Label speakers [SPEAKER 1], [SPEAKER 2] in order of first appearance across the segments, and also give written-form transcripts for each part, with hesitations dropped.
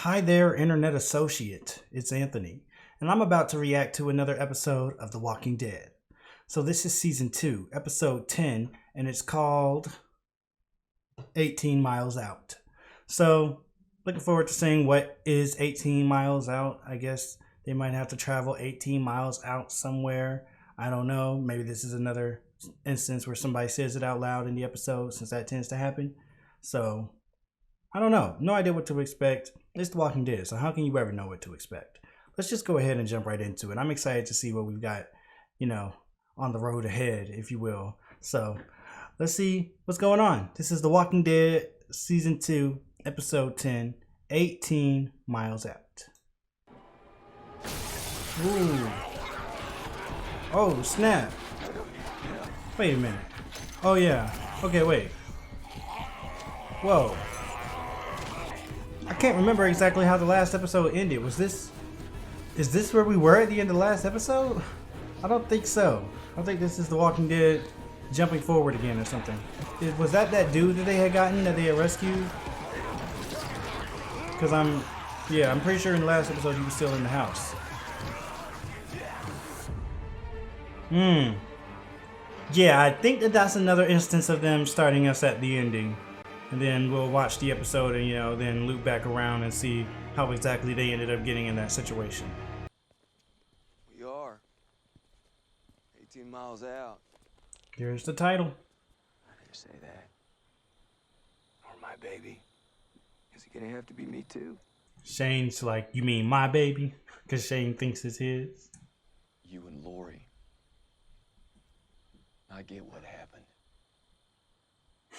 [SPEAKER 1] Hi there, Internet Associate. It's Anthony, and I'm about to react to another episode of The Walking Dead. So, this is season 2, episode 10, and it's called 18 Miles Out. So, looking forward to seeing what is 18 miles out. I guess they might have to travel 18 miles out somewhere. I don't know. Maybe this is another instance where somebody says it out loud in the episode, since that tends to happen. So, I don't know. No idea what to expect. It's The Walking Dead, so how can you ever know what to expect? Let's just go ahead and jump right into it. I'm excited to see what we've got, on the road ahead, if you will. So, let's see what's going on. This is The Walking Dead, Season 2, Episode 10, 18 Miles Out. Ooh. Oh, snap. Wait a minute. Oh, yeah. Okay, wait. Whoa. I can't remember exactly how the last episode ended. Is this where we were at the end of the last episode? I don't think so. I think this is The Walking Dead jumping forward again or something. Was that dude that they had gotten, that they had rescued? Because I'm pretty sure in the last episode he was still in the house. Yeah, I think that's another instance of them starting us at the ending. And then we'll watch the episode and, then loop back around and see how exactly they ended up getting in that situation.
[SPEAKER 2] We are 18 miles out.
[SPEAKER 1] Here's the title.
[SPEAKER 2] I didn't say that. Or my baby. Is it gonna have to be me too?
[SPEAKER 1] Shane's like, you mean my baby? Because Shane thinks it's his.
[SPEAKER 2] You and Lori. I get what happened.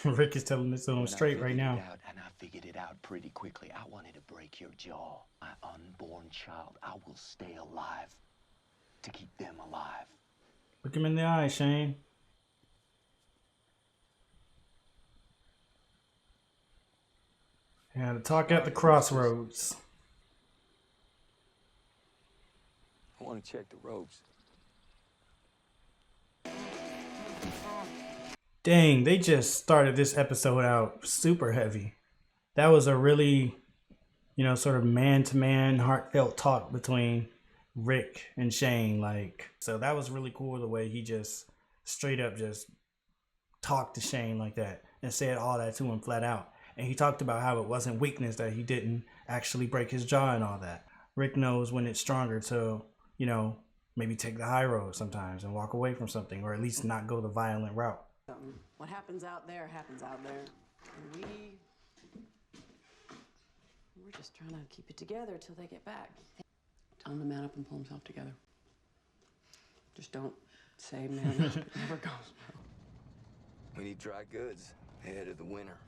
[SPEAKER 1] Rick is telling this to him straight right now.
[SPEAKER 3] And I figured it out pretty quickly. I wanted to break your jaw. My unborn child. I will stay alive to keep them alive.
[SPEAKER 1] Look him in the eye, Shane. Yeah, to talk at the crossroads.
[SPEAKER 2] I want to check the ropes.
[SPEAKER 1] Dang, they just started this episode out super heavy. That was a really, sort of man-to-man, heartfelt talk between Rick and Shane. So that was really cool, the way he just straight up just talked to Shane like that and said all that to him flat out. And he talked about how it wasn't weakness that he didn't actually break his jaw and all that. Rick knows when it's stronger to, maybe take the high road sometimes and walk away from something, or at least not go the violent route.
[SPEAKER 4] What happens out there happens out there. And we're just trying to keep it together till they get back. Tell him to man up and pull himself together. Just don't say man up. It never goes well.
[SPEAKER 2] We need dry goods ahead of the winter.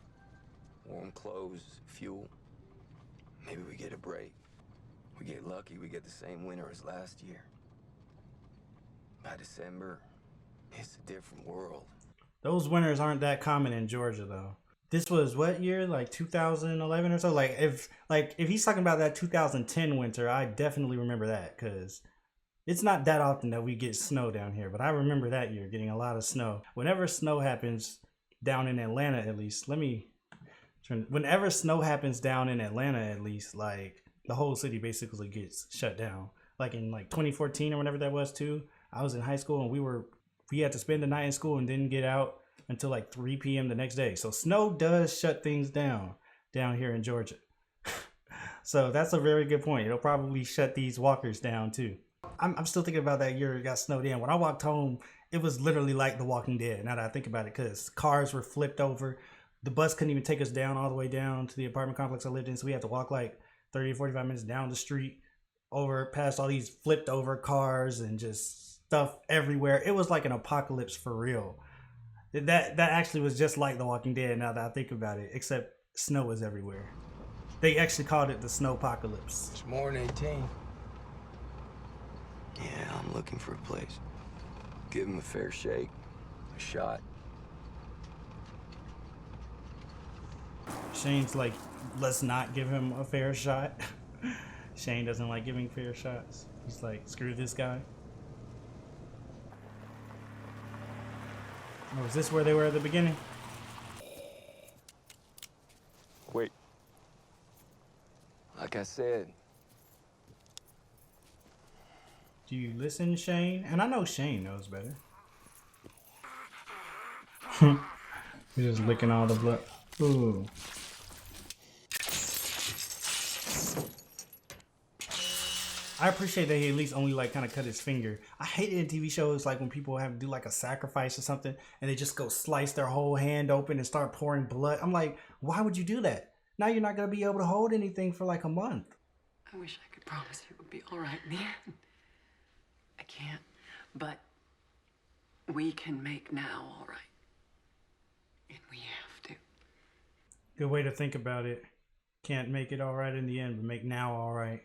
[SPEAKER 2] Warm clothes, fuel. Maybe we get a break. We get lucky, we get the same winter as last year. By December, it's a different world.
[SPEAKER 1] Those winters aren't that common in Georgia, though. This was what year? Like 2011 or so? If he's talking about that 2010 winter, I definitely remember that, because it's not that often that we get snow down here. But I remember that year getting a lot of snow. Whenever snow happens down in Atlanta, at least, whenever snow happens down in Atlanta, at least, the whole city basically gets shut down. Like in 2014 or whenever that was too. I was in high school and we had to spend the night in school and didn't get out until 3 p.m. the next day. So snow does shut things down here in Georgia. So that's a very good point. It'll probably shut these walkers down too. I'm still thinking about that year it got snowed in. When I walked home, it was literally like The Walking Dead, now that I think about it, because cars were flipped over. The bus couldn't even take us down all the way down to the apartment complex I lived in, so we had to walk 30 or 45 minutes down the street, over past all these flipped over cars and just stuff everywhere. It was like an apocalypse for real. That actually was just like The Walking Dead, now that I think about it, except snow was everywhere. They actually called it the snowpocalypse.
[SPEAKER 2] It's more than 18. Yeah, I'm looking for a place. Give him a fair shake, a shot.
[SPEAKER 1] Shane's like, let's not give him a fair shot. Shane doesn't like giving fair shots. He's like, screw this guy. Oh, is this where they were at the beginning?
[SPEAKER 2] Wait. I Like I said,
[SPEAKER 1] Do you listen, Shane? And I know Shane knows better. He's just licking all the blood. Ooh. I appreciate that he at least only like kind of cut his finger. I hate it in TV shows like when people have to do like a sacrifice or something and they just go slice their whole hand open and start pouring blood. I'm like, why would you do that? Now you're not going to be able to hold anything for like a month.
[SPEAKER 4] I wish I could promise it would be all right in the end. I can't, but we can make now all right. And we have to.
[SPEAKER 1] Good way to think about it. Can't make it all right in the end, but make now all right.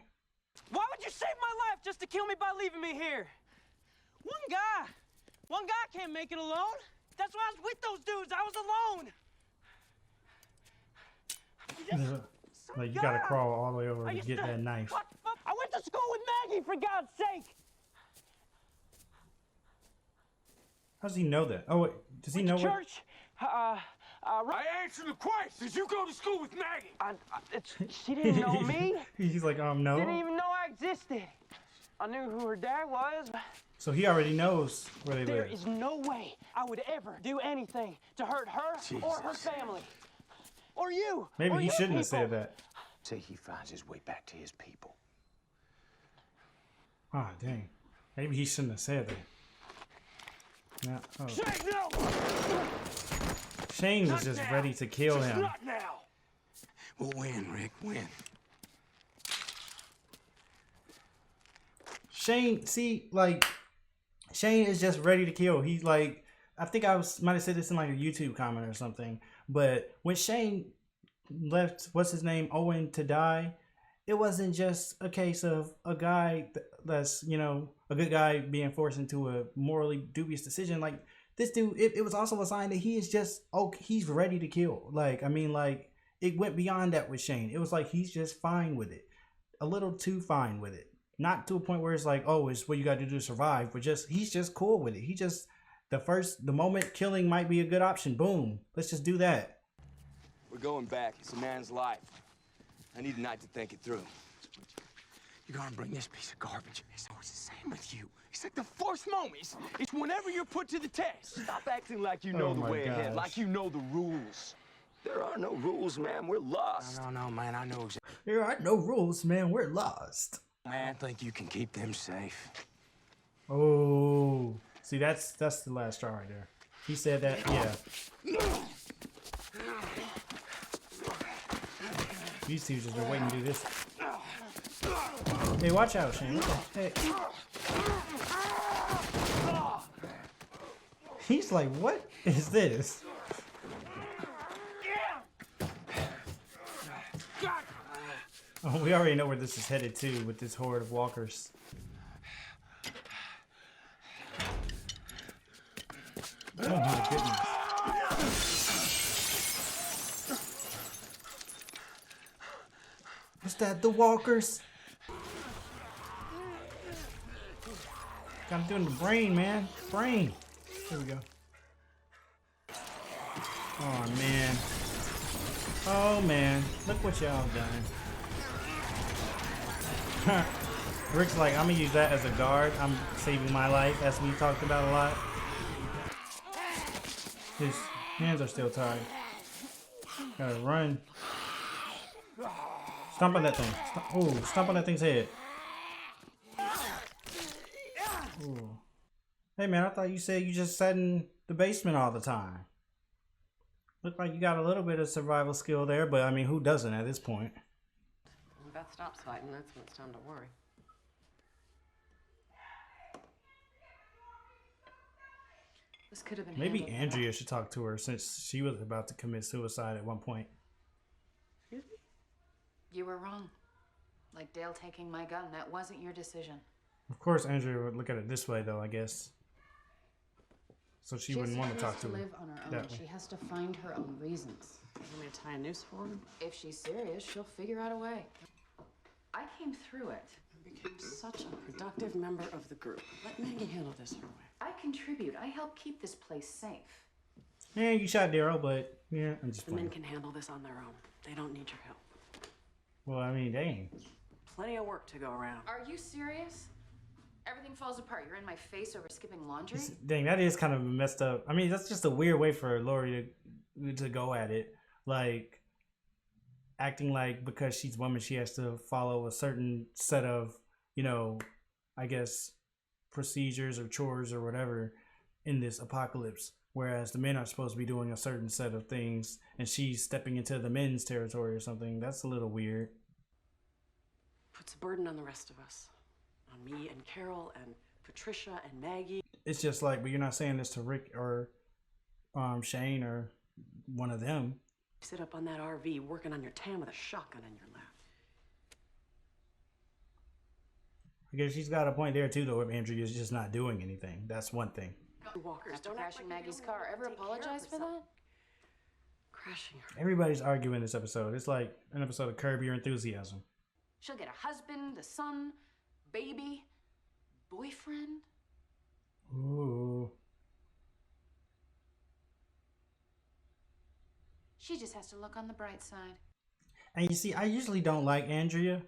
[SPEAKER 5] Why would you save my life just to kill me by leaving me here? One guy can't make it alone. That's why I was with those dudes. I was alone.
[SPEAKER 1] Like you gotta crawl all the way over to get that knife.
[SPEAKER 5] I went to school with Maggie, for God's sake.
[SPEAKER 1] How does he know that? Oh, wait, does he know what?
[SPEAKER 5] Church. I answer the question. Did you go to school with Maggie? She didn't know me.
[SPEAKER 1] He's like, no.
[SPEAKER 5] Didn't even know I existed. I knew who her dad was.
[SPEAKER 1] So he already knows where they
[SPEAKER 5] There
[SPEAKER 1] live.
[SPEAKER 5] is no way I would ever do anything to hurt her or her family. Or you.
[SPEAKER 1] Maybe
[SPEAKER 5] or
[SPEAKER 1] he
[SPEAKER 5] your
[SPEAKER 1] shouldn't have
[SPEAKER 5] people.
[SPEAKER 1] said that.
[SPEAKER 3] Till he finds his way back to his people.
[SPEAKER 1] Ah, dang. Maybe he shouldn't have said that. No. Oh.
[SPEAKER 5] Shane, no!
[SPEAKER 1] Shane was just ready to kill him.
[SPEAKER 5] Not now.
[SPEAKER 3] We'll win, Rick, win.
[SPEAKER 1] Shane, see, like, Shane is just ready to kill. He's like, I think might have said this in like a YouTube comment or something, but when Shane left, what's his name, Owen to die, it wasn't just a case of a guy that's, you know, a good guy being forced into a morally dubious decision. Like, this dude, it was also a sign that he is just, he's ready to kill. Like, I mean, like, it went beyond that with Shane. It was like he's just fine with it. A little too fine with it. Not to a point where it's like, oh, it's what you got to do to survive, but just, he's just cool with it. He just, the moment killing might be a good option, boom, let's just do that.
[SPEAKER 2] we're going back. It's a man's life. I need a night to think it through.
[SPEAKER 3] You're gonna bring this piece of garbage. It's always the same with you. It's like the first moment. It's whenever you're put to the test.
[SPEAKER 2] Stop acting like you know
[SPEAKER 1] Oh
[SPEAKER 2] the
[SPEAKER 1] my
[SPEAKER 2] way ahead,
[SPEAKER 1] gosh.
[SPEAKER 2] like you know the rules. There are no rules, man. We're lost.
[SPEAKER 3] No, man, I know exactly.
[SPEAKER 1] There are no rules, man. We're lost.
[SPEAKER 3] Man, I think you can keep them safe.
[SPEAKER 1] Oh, see, that's the last straw right there. He said that, yeah. These two just been waiting to do this. Hey, watch out, Shane. Hey. He's like, what is this? Oh, we already know where this is headed to with this horde of walkers. Oh my goodness. What's that? The walkers? Got him doing the brain, man. Brain. There we go. Oh man. Oh man. Look what y'all done. Rick's like, I'm gonna use that as a guard. I'm saving my life, as we talked about a lot. His hands are still tied. Gotta run. Stomp on that thing. Oh, stomp on that thing's head. Ooh. Hey man, I thought you said you just sat in the basement all the time. Looked like you got a little bit of survival skill there, but I mean, who doesn't at this point?
[SPEAKER 4] When Beth stops fighting, that's when it's time to worry. This could have been
[SPEAKER 1] Maybe
[SPEAKER 4] handled
[SPEAKER 1] Andrea should talk to her since she was about to commit suicide at one point.
[SPEAKER 6] You were wrong. Like Dale taking my gun, that wasn't your decision.
[SPEAKER 1] Of course, Andrea would look at it this way, though, I guess. So she wouldn't want to talk to her.
[SPEAKER 6] live on her own.
[SPEAKER 1] that way.
[SPEAKER 6] She has to find her own reasons.
[SPEAKER 4] You want me to tie a noose for him?
[SPEAKER 6] If she's serious, she'll figure out a way. I came through it.
[SPEAKER 4] I became such a productive member of the group. Let Maggie handle this her way.
[SPEAKER 6] I contribute. I help keep this place safe.
[SPEAKER 1] Yeah, you shot Daryl, but yeah, I'm just
[SPEAKER 4] The men
[SPEAKER 1] playing.
[SPEAKER 4] can handle this on their own. They don't need your help.
[SPEAKER 1] Well, I mean, dang.
[SPEAKER 4] Plenty of work to go around.
[SPEAKER 6] Are you serious? Everything falls apart. You're in my face over skipping laundry?
[SPEAKER 1] Dang, that is kind of messed up. I mean, that's just a weird way for Lori to go at it. Like, acting like because she's a woman, she has to follow a certain set of, you know, I guess, procedures or chores or whatever in this apocalypse. Whereas the men are supposed to be doing a certain set of things and she's stepping into the men's territory or something. That's a little weird.
[SPEAKER 4] Puts a burden on the rest of us. On me and Carol and Patricia and Maggie.
[SPEAKER 1] It's just like, but you're not saying this to Rick or Shane or one of them.
[SPEAKER 4] Sit up on that RV working on your tan with a shotgun in your lap.
[SPEAKER 1] I guess she's got a point there too, though. If Andrea is just not doing anything, that's one thing.
[SPEAKER 4] Walkers,
[SPEAKER 6] After
[SPEAKER 4] don't act
[SPEAKER 6] crashing
[SPEAKER 4] like
[SPEAKER 6] Maggie's
[SPEAKER 4] you're the only
[SPEAKER 6] car,
[SPEAKER 4] one
[SPEAKER 6] ever
[SPEAKER 4] to take care of
[SPEAKER 6] apologize for
[SPEAKER 4] herself.
[SPEAKER 6] that?
[SPEAKER 4] Crashing her.
[SPEAKER 1] Everybody's arguing this episode. It's like an episode of Curb Your Enthusiasm.
[SPEAKER 6] She'll get a husband, a son, baby, boyfriend.
[SPEAKER 1] Ooh.
[SPEAKER 6] She just has to look on the bright side.
[SPEAKER 1] And you see, I usually don't like Andrea,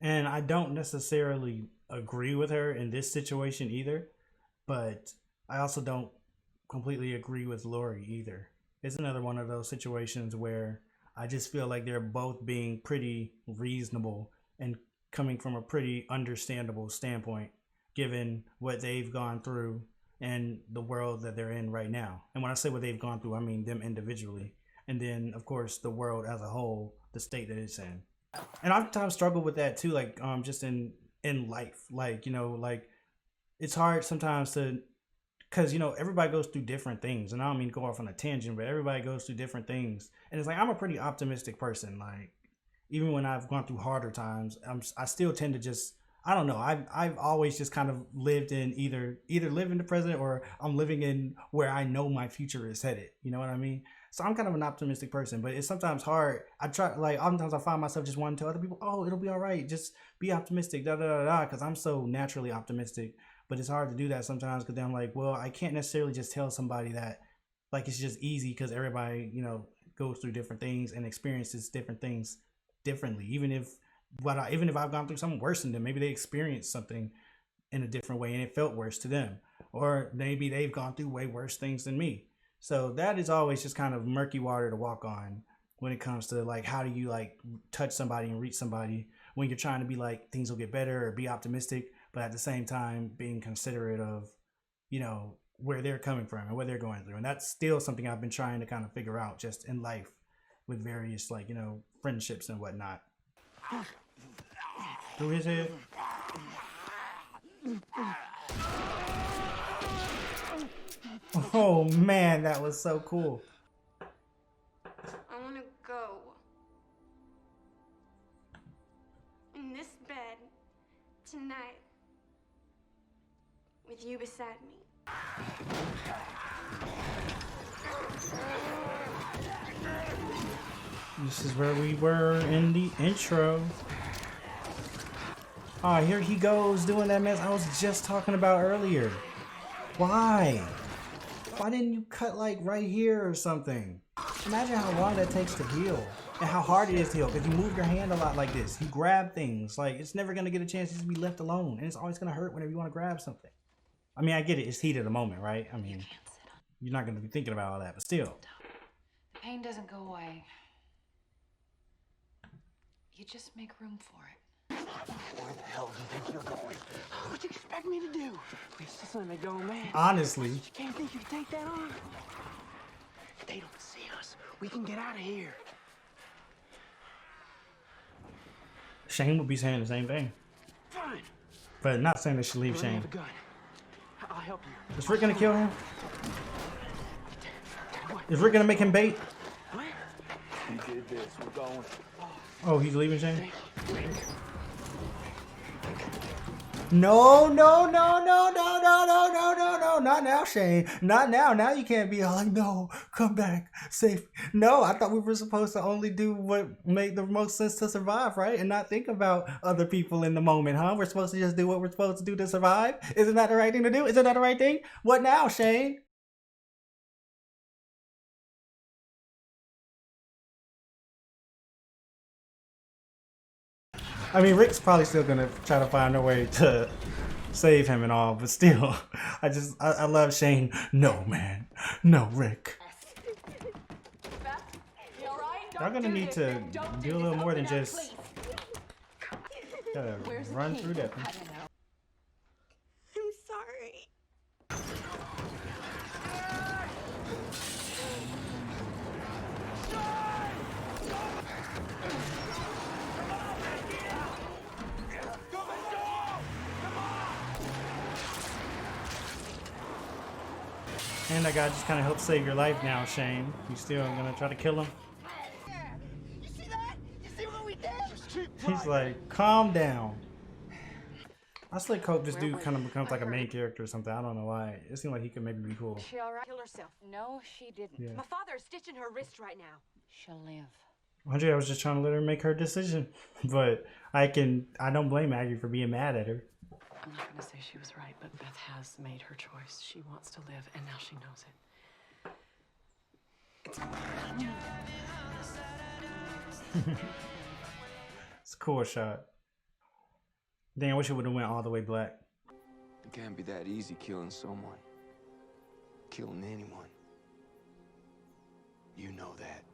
[SPEAKER 1] and I don't necessarily agree with her in this situation either, but I also don't completely agree with Lori either. It's another one of those situations where I just feel like they're both being pretty reasonable and coming from a pretty understandable standpoint, given what they've gone through and the world that they're in right now. And when I say what they've gone through, I mean them individually. And then, of course, the world as a whole, the state that it's in. And I've sometimes struggled with that too, like just in life. Like, you know, like it's hard sometimes to, because, you know, everybody goes through different things. And I don't mean to go off on a tangent, but everybody goes through different things. And it's like, I'm a pretty optimistic person. Like, even when I've gone through harder times, I still tend to just, I don't know. I've always just kind of lived in either live in the present or I'm living in where I know my future is headed. You know what I mean? So I'm kind of an optimistic person, but it's sometimes hard. I try, like, oftentimes I find myself just wanting to tell other people, oh, it'll be all right. Just be optimistic, da da da da, because I'm so naturally optimistic. But it's hard to do that sometimes because then I'm like, well, I can't necessarily just tell somebody that, like, it's just easy because everybody, you know, goes through different things and experiences different things differently. Even if I've gone through something worse than them, maybe they experienced something in a different way and it felt worse to them, or maybe they've gone through way worse things than me. So that is always just kind of murky water to walk on when it comes to like, how do you like touch somebody and reach somebody when you're trying to be like, things will get better or be optimistic, but at the same time being considerate of, you know, where they're coming from and what they're going through. And that's still something I've been trying to kind of figure out just in life with various, like, you know, friendships and whatnot. Through his head. Oh man, that was so cool.
[SPEAKER 7] I want to go. In this bed, tonight, with you beside me.
[SPEAKER 1] This is where we were in the intro. Ah, here he goes doing that mess I was just talking about earlier. Why? Why didn't you cut like right here or something? Imagine how long that takes to heal and how hard it is to heal because you move your hand a lot like this. You grab things. Like, it's never going to get a chance to be left alone. And it's always going to hurt whenever you want to grab something. I mean, I get it. It's heat of the moment, right? I mean, you're not going to be thinking about all that, but still.
[SPEAKER 6] The pain doesn't go away. You just make room for it.
[SPEAKER 3] Where the hell do you think you're going?
[SPEAKER 5] What you expect me to do? Please just let me go, man.
[SPEAKER 1] Honestly.
[SPEAKER 5] You can't think you can take that on? If they don't see us, we can get out of here.
[SPEAKER 1] Shane would be saying the same thing.
[SPEAKER 5] Fine.
[SPEAKER 1] But not saying they should leave
[SPEAKER 5] I
[SPEAKER 1] Shane.
[SPEAKER 5] have a gun. I'll help you.
[SPEAKER 1] Is Rick gonna kill him?
[SPEAKER 5] What?
[SPEAKER 1] Is Rick gonna make him bait?
[SPEAKER 5] What?
[SPEAKER 3] He did this. We're going.
[SPEAKER 1] Oh, he's leaving Shane?
[SPEAKER 5] Thank you. Rick.
[SPEAKER 1] No, no, no, no, no, no, no, no, no, no, not now, Shane. Not now. Now you can't be like, no, come back, safe. No, I thought we were supposed to only do what made the most sense to survive, right? And not think about other people in the moment, huh? We're supposed to just do what we're supposed to do to survive? Isn't that the right thing to do? Isn't that the right thing? What now, Shane? I mean, Rick's probably still gonna try to find a way to save him and all, but still, I love Shane. No, man, no, Rick. Y'all gonna need to do a little more than just gotta run through that.
[SPEAKER 7] I'm sorry.
[SPEAKER 1] And that guy just kind of helped save your life now, Shane. You still gonna try to kill him?
[SPEAKER 5] You see that? You see what we did? Just keep
[SPEAKER 1] He's like, calm down. I still hope this dude kind of becomes like a main character or something. I don't know why. It seemed like he could maybe be cool.
[SPEAKER 6] She all right? Kill herself. No, she didn't.
[SPEAKER 1] Yeah.
[SPEAKER 6] My father is stitching her wrist right now. She'll live.
[SPEAKER 1] Andrea was just trying to let her make her decision. But I don't blame Maggie for being mad at her.
[SPEAKER 4] I'm not going to say she was right, but Beth has made her choice. She wants to live, and now she knows it.
[SPEAKER 1] It's a cool shot. Dang, I wish it would have went all the way black.
[SPEAKER 2] It can't be that easy killing someone. Killing anyone. You know that.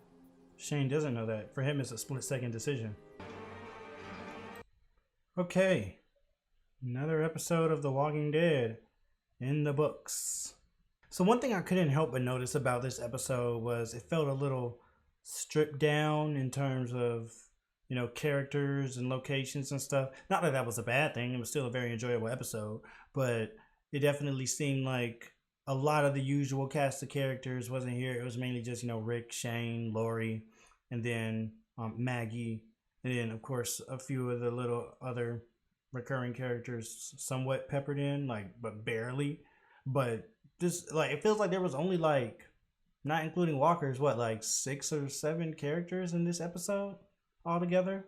[SPEAKER 1] Shane doesn't know that. For him, it's a split-second decision. Okay. Another episode of The Walking Dead in the books. So one thing I couldn't help but notice about this episode was it felt a little stripped down in terms of, you know, characters and locations and stuff. Not that that was a bad thing. It was still a very enjoyable episode. But it definitely seemed like a lot of the usual cast of characters wasn't here. It was mainly just, you know, Rick, Shane, Lori, and then Maggie. And then, of course, a few of the little other recurring characters somewhat peppered in, like, but barely. But this, like, it feels like there was only, like, not including walkers, what, like 6 or 7 characters in this episode altogether?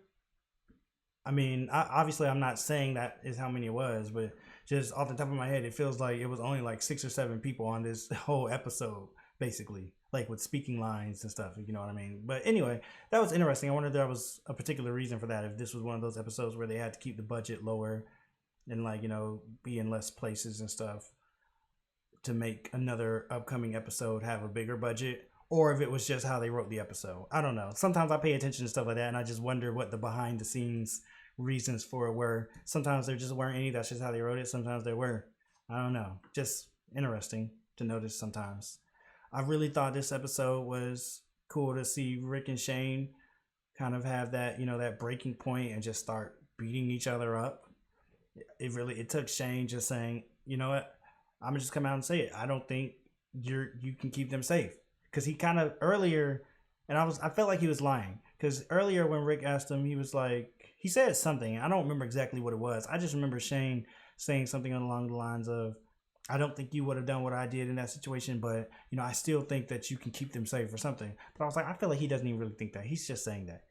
[SPEAKER 1] I mean, obviously I'm not saying that is how many it was, but just off the top of my head, it feels like it was only like 6 or 7 people on this whole episode, basically, like with speaking lines and stuff, you know what I mean? But anyway, that was interesting. I wonder if there was a particular reason for that, if this was one of those episodes where they had to keep the budget lower and, like, you know, be in less places and stuff to make another upcoming episode have a bigger budget, or if it was just how they wrote the episode. I don't know. Sometimes I pay attention to stuff like that and I just wonder what the behind the scenes reasons for it were. Sometimes there just weren't any. That's just how they wrote it. Sometimes there were. I don't know. Just interesting to notice sometimes. I really thought this episode was cool to see Rick and Shane kind of have that, you know, that breaking point and just start beating each other up. It took Shane just saying, you know what, I'm gonna just come out and say it. I don't think you can keep them safe. Because he kind of earlier, and I felt like he was lying. Because earlier when Rick asked him, he was like, he said something. I don't remember exactly what it was. I just remember Shane saying something along the lines of, I don't think you would have done what I did in that situation, but, you know, I still think that you can keep them safe or something. But I was like, I feel like he doesn't even really think that. He's just saying that.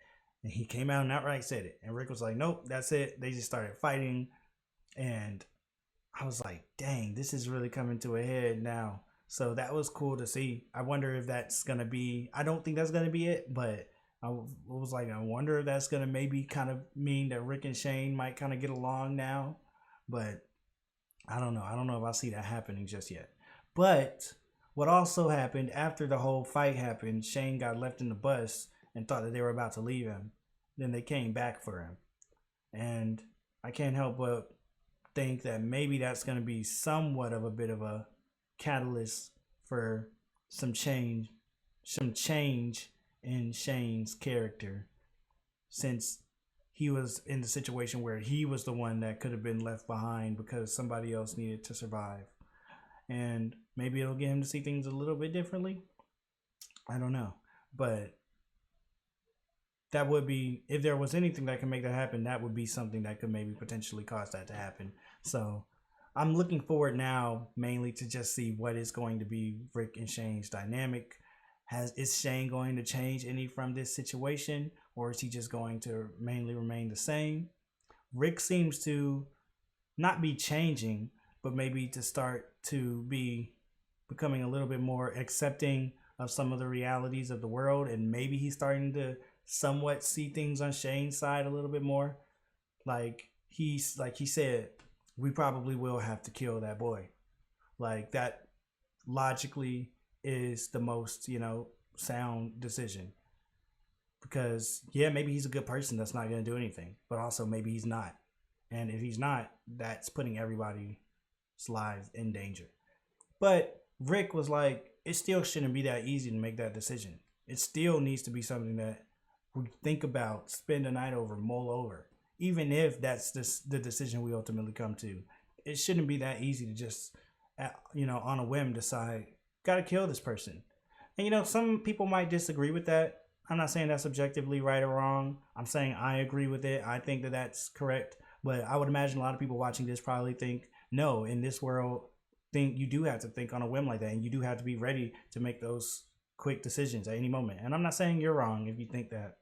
[SPEAKER 1] And he came out and outright said it. And Rick was like, nope, that's it. They just started fighting. And I was like, dang, this is really coming to a head now. So that was cool to see. I wonder if that's going to be, I don't think that's going to be it, but I was like, I wonder if that's going to maybe kind of mean that Rick and Shane might kind of get along now. But I don't know. I don't know if I see that happening just yet. But what also happened after the whole fight happened, Shane got left in the bus and thought that they were about to leave him. Then they came back for him. And I can't help but think that maybe that's going to be somewhat of a bit of a catalyst for some change in Shane's character, since he was in the situation where he was the one that could have been left behind because somebody else needed to survive. And maybe it'll get him to see things a little bit differently. I don't know. But that would be, if there was anything that could make that happen, that would be something that could maybe potentially cause that to happen. So I'm looking forward now mainly to just see what is going to be Rick and Shane's dynamic. Is Shane going to change any from this situation, or is he just going to mainly remain the same? Rick seems to not be changing, but maybe to start to be becoming a little bit more accepting of some of the realities of the world, and maybe he's starting to somewhat see things on Shane's side a little bit more. like he said, we probably will have to kill that boy. Like that logically is the most, sound decision. Because yeah, maybe he's a good person that's not going to do anything, but also maybe he's not. And if he's not, that's putting everybody's lives in danger. But Rick was like, it still shouldn't be that easy to make that decision. It still needs to be something that we think about, spend the night over, mull over. Even if that's the decision we ultimately come to, it shouldn't be that easy to just, on a whim decide, gotta kill this person. And some people might disagree with that. I'm not saying that's objectively right or wrong. I'm saying I agree with it. I think that that's correct. But I would imagine a lot of people watching this probably think, no, in this world, think you do have to think on a whim like that, and you do have to be ready to make those quick decisions at any moment. And I'm not saying you're wrong if you think that.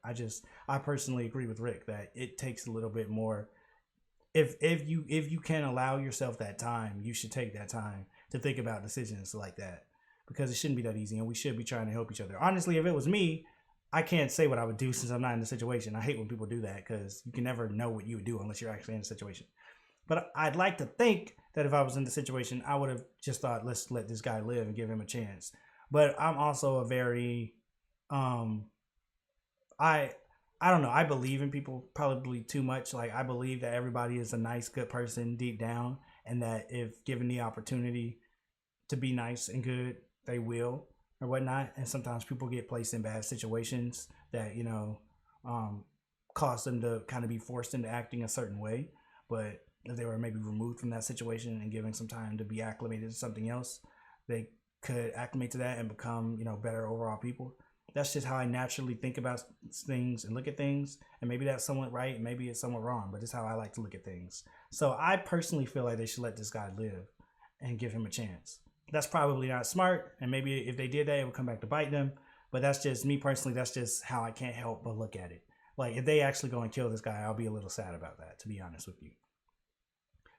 [SPEAKER 1] I personally agree with Rick that it takes a little bit more. If you can allow yourself that time, you should take that time to think about decisions like that, because it shouldn't be that easy, and we should be trying to help each other. Honestly, if it was me, I can't say what I would do since I'm not in the situation. I hate when people do that because you can never know what you would do unless you're actually in the situation. But I'd like to think that if I was in the situation, I would have just thought, let's let this guy live and give him a chance. But I'm also a very, I don't know. I believe in people probably too much. Like I believe that everybody is a nice, good person deep down, and that if given the opportunity to be nice and good, they will or whatnot. And sometimes people get placed in bad situations that cause them to kind of be forced into acting a certain way. But if they were maybe removed from that situation and given some time to be acclimated to something else, they could acclimate to that and become, better overall people. That's just how I naturally think about things and look at things. And maybe that's somewhat right, maybe it's somewhat wrong, but it's how I like to look at things. So I personally feel like they should let this guy live and give him a chance. That's probably not smart, and maybe if they did that, it would come back to bite them. But that's just me personally. That's just how I can't help but look at it. Like if they actually go and kill this guy, I'll be a little sad about that, to be honest with you.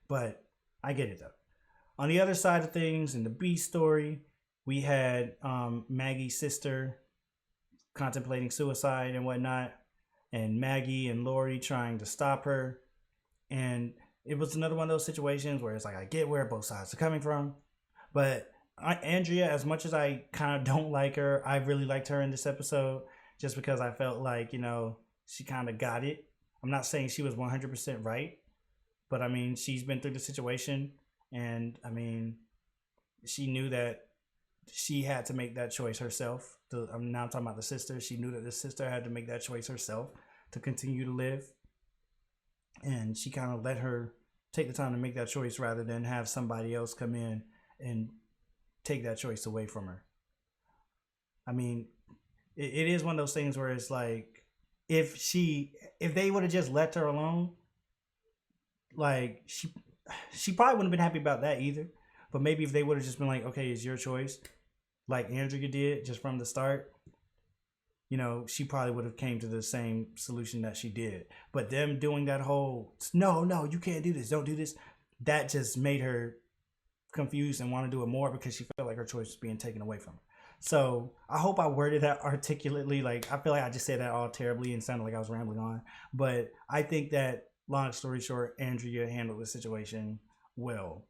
[SPEAKER 1] But I get it though. On the other side of things, in the B story, we had Maggie's sister contemplating suicide and whatnot, and Maggie and Lori trying to stop her. And it was another one of those situations where it's like, I get where both sides are coming from. But Andrea, as much as I kind of don't like her, I really liked her in this episode just because I felt like, she kind of got it. I'm not saying she was 100% right, but I mean, she's been through the situation, and I mean, she knew that she had to make that choice herself. Now I'm talking about the sister. She knew that the sister had to make that choice herself to continue to live. And she kind of let her take the time to make that choice rather than have somebody else come in and take that choice away from her. I mean, it is one of those things where it's like, if they would have just left her alone, like she probably wouldn't have been happy about that either. But maybe if they would have just been like, okay, it's your choice, like Andrea did just from the start, she probably would have came to the same solution that she did. But them doing that whole, no, you can't do this, don't do this, that just made her confused and want to do it more because she felt like her choice was being taken away from her. So I hope I worded that articulately. Like, I feel like I just said that all terribly and sounded like I was rambling on. But I think that, long story short, Andrea handled the situation well.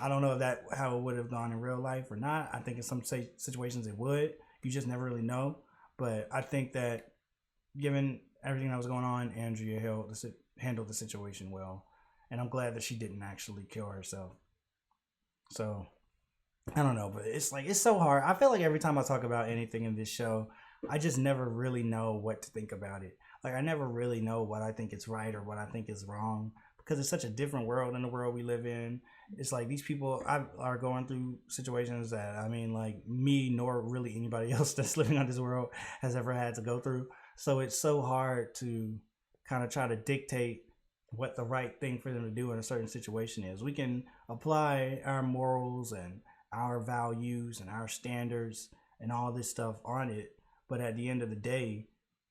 [SPEAKER 1] I don't know if that how it would have gone in real life or not. I think in some situations it would. You just never really know. But I think that given everything that was going on, Andrea handled the situation well. And I'm glad that she didn't actually kill herself. So, I don't know, but it's so hard. I feel like every time I talk about anything in this show, I just never really know what to think about it. Like, I never really know what I think is right or what I think is wrong, because it's such a different world than the world we live in. It's like these people are going through situations that, I mean, like me nor really anybody else that's living on this world has ever had to go through. So it's so hard to kind of try to dictate what the right thing for them to do in a certain situation is. We can apply our morals and our values and our standards and all this stuff on it, but at the end of the day,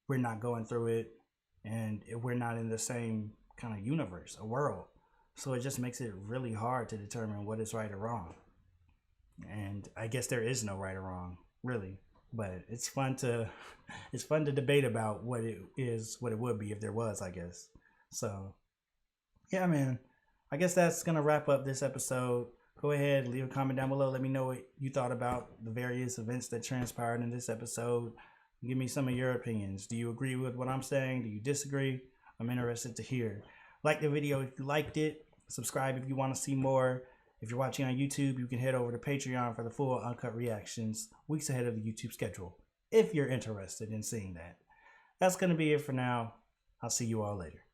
[SPEAKER 1] we're not going through it, and we're not in the same kind of universe, a world. So it just makes it really hard to determine what is right or wrong. And I guess there is no right or wrong, really. But it's fun to debate about what it is, what it would be if there was, I guess. So, yeah, man. I guess that's going to wrap up this episode. Go ahead, leave a comment down below. Let me know what you thought about the various events that transpired in this episode. Give me some of your opinions. Do you agree with what I'm saying? Do you disagree? I'm interested to hear. Like the video if you liked it. Subscribe if you want to see more. If you're watching on YouTube, you can head over to Patreon for the full uncut reactions weeks ahead of the YouTube schedule, if you're interested in seeing that. That's going to be it for now. I'll see you all later.